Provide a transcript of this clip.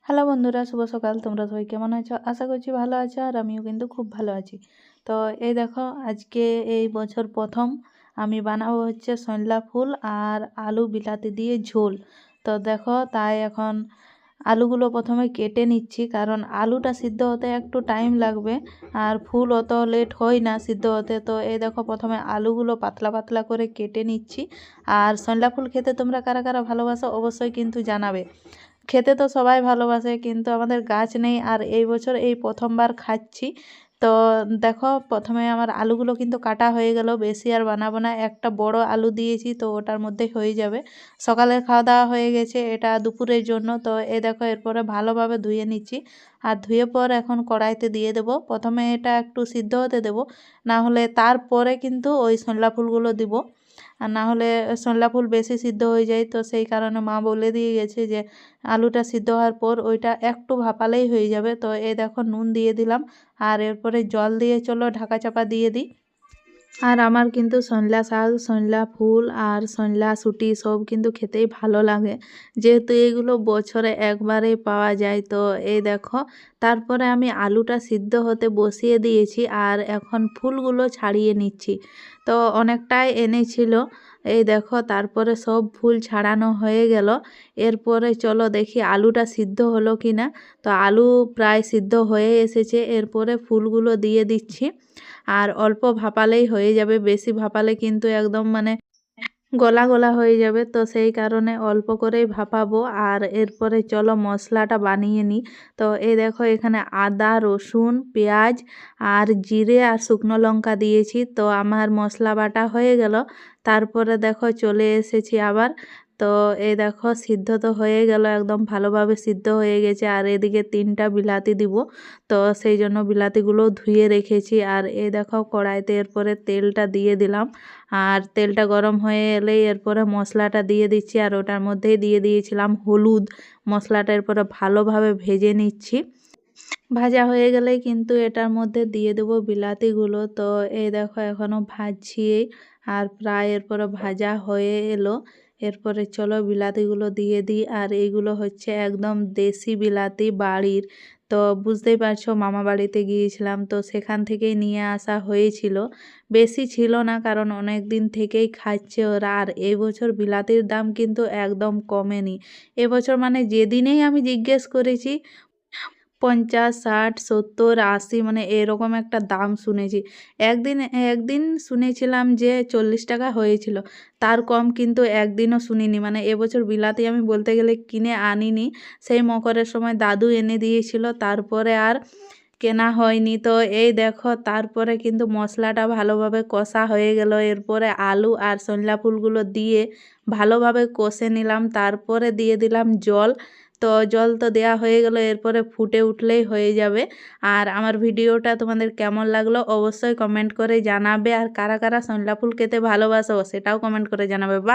Hello বন্ধুরা, শুভ সকাল। তোমরা সবাই কেমন আছো? আশা করছি ভালো আছো, আর আমিও কিন্তু খুব ভালো আছি। তো এই দেখো, আজকে এই বছর প্রথম আমি বানাবো হচ্ছে সইনলা ফুল আর আলু বিলাতি দিয়ে ঝোল। তো দেখো, তাই এখন আলুগুলো প্রথমে কেটে নিচ্ছি, কারণ আলুটা সিদ্ধ হতে একটু টাইম লাগবে, আর ফুল অত লেট হয় না সিদ্ধ হতে। তো এই দেখো, প্রথমে আলুগুলো পাতলা পাতলা করে কেটে নিচ্ছি। আর সইনলা ফুল খেতে তোমরা কারা কারা ভালোবাসো অবশ্যই কিন্তু জানাবে। খেতে তো সবাই ভালোবাসে, কিন্তু আমাদের গাছ নেই, আর এই বছর এই প্রথমবার খাচ্ছি। তো দেখো, প্রথমে আমার আলুগুলো কিন্তু কাটা হয়ে গেল। বেশি আর বানাবো না, একটা বড় আলু দিয়েছি, তো ওটার মধ্যে হয়ে যাবে। সকালের খাওয়া দাওয়া হয়ে গেছে, এটা দুপুরের জন্য। তো এই দেখো, এরপরে ভালোভাবে ধুয়ে নিচ্ছি, আর ধুয়ে পর এখন কড়াইতে দিয়ে দেব। প্রথমে এটা একটু সিদ্ধ হতে দেব, না হলে তারপরে কিন্তু ওই সরলা ফুলগুলো দিব। আর না হলে সরলা ফুল বেশি সিদ্ধ হয়ে যায়, তো সেই কারণে মা বলে দিয়ে গেছে যে আলুটা সিদ্ধ হওয়ার পর ওইটা একটু ভাপালেই হয়ে যাবে। তো এই দেখো, নুন দিয়ে দিলাম, আর এরপরে জল দিয়ে চলো ঢাকা চাপা দিয়ে দিই। আর আমার কিন্তু সইনলা শাক, সইনলা ফুল আর সইনলা শুঁটি সব কিন্তু খেতেই ভালো লাগে, যেহেতু এগুলো বছরে একবারেই পাওয়া যায়। তো এই দেখো, তারপরে আমি আলুটা সিদ্ধ হতে বসিয়ে দিয়েছি, আর এখন ফুলগুলো ছাড়িয়ে নিচ্ছি। তো অনেকটাই এনেছিল, এই দেখো, তারপরে সব ফুল ছাড়ানো হয়ে গেল। এরপরে চলো দেখি আলুটা সিদ্ধ হলো কি না। তো আলু প্রায় সিদ্ধ হয়ে এসেছে, এরপরে ফুলগুলো দিয়ে দিচ্ছি। আর অল্প ভাপালেই হয়ে যাবে, বেশি ভাপালে কিন্তু একদম মানে গলা গলা হয়ে যাবে। তো সেই কারণে অল্প করেই ভাপাবো। আর এরপরে চলো মশলাটা বানিয়ে নিই। তো এই দেখো, এখানে আদা, রসুন, পেঁয়াজ আর জিরে আর শুকনো লঙ্কা দিয়েছি। তো আমার মশলা বাটা হয়ে গেল। তারপরে দেখো, চলে এসেছি আবার। তো এই দেখো, সিদ্ধ তো হয়ে গেল, একদম ভালোভাবে সিদ্ধ হয়ে গেছে। আর এদিকে 3টা বিলাতি দিব, তো সেই জন্য বিলাতিগুলো ধুয়ে রেখেছি। আর এই দেখো, কড়াইতে এরপরে তেলটা দিয়ে দিলাম, আর তেলটা গরম হয়ে এলেই এরপরে মশলাটা দিয়ে দিচ্ছি। আর ওটার মধ্যেই দিয়ে দিয়েছিলাম হলুদ। মশলাটা এরপরে ভালোভাবে ভেজে নিচ্ছি। ভাজা হয়ে গেলেই কিন্তু এটার মধ্যে দিয়ে দেবো বিলাতিগুলো। তো এই দেখো, এখনও ভাজছি, আর প্রায় এরপরে ভাজা হয়ে এলো। এরপরে চলো বিলাতিগুলো দিয়ে দিই। আর এইগুলো হচ্ছে একদম দেশি বিলাতি বাড়ির। তো বুঝতেই পারছো, মামা বাড়িতে গিয়েছিলাম, তো সেখান থেকেই নিয়ে আসা হয়েছিল। বেশি ছিল না, কারণ অনেক দিন থেকেই খাচ্ছে ওরা। আর এই বছর বিলাতির দাম কিন্তু একদম কমেনি। এবছর মানে যেদিনেই আমি জিজ্ঞেস করেছি, 50, 60, 70, 80 মানে এরকম একটা দাম শুনেছি। একদিন একদিন শুনেছিলাম যে 40 টাকা হয়েছিল, তার কম কিন্তু একদিনও শুনিনি। মানে এবছর বিলাতি আমি বলতে গেলে কিনে আনিনি, সেই মকরের সময় দাদু এনে দিয়েছিল, তারপরে আর কেনা হয়নি। তো এই দেখো, তারপরে কিন্তু মশলাটা ভালোভাবে কষা হয়ে গেল। এরপরে আলু আর সইনলা ফুলগুলো দিয়ে ভালোভাবে কষে নিলাম, তারপরে দিয়ে দিলাম জল। তো জল তো দেওয়া হয়ে গেল, এরপরে ফুটে উঠলেই হয়ে যাবে। আর আমার ভিডিওটা তোমাদের কেমন লাগলো অবশ্যই কমেন্ট করে জানাবে, আর কারা কারা সইনলা ফুল খেতে ভালোবাসো সেটাও কমেন্ট করে জানাবে। বা